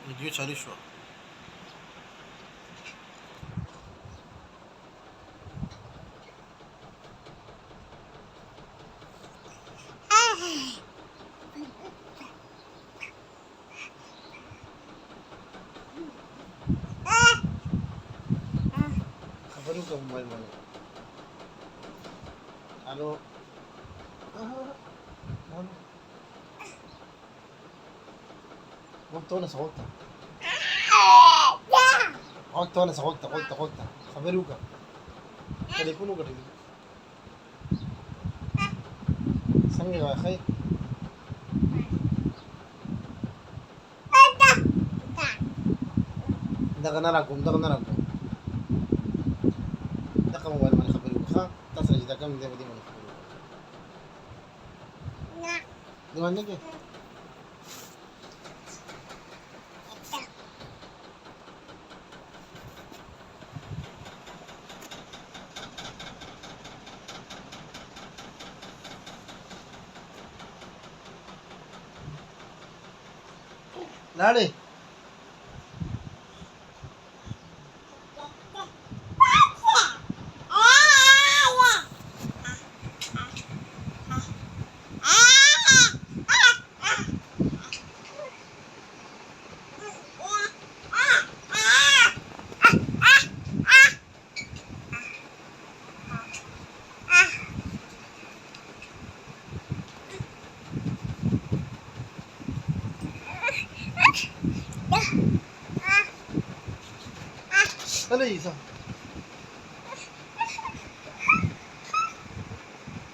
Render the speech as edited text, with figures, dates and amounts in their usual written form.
الفيديو عليه شوية. خبروك ابو موبايل مالك. الو. قلت وانا صوتت. قلت وانا صوتت قلت خبروك. تليفونه قريب. سمي يا اخي. دغنا نراكم دغ موبايل مالك خبروك ها تصل اذا كان دي بدي مالك خبروك. دي مالك لاڑي هلا يسا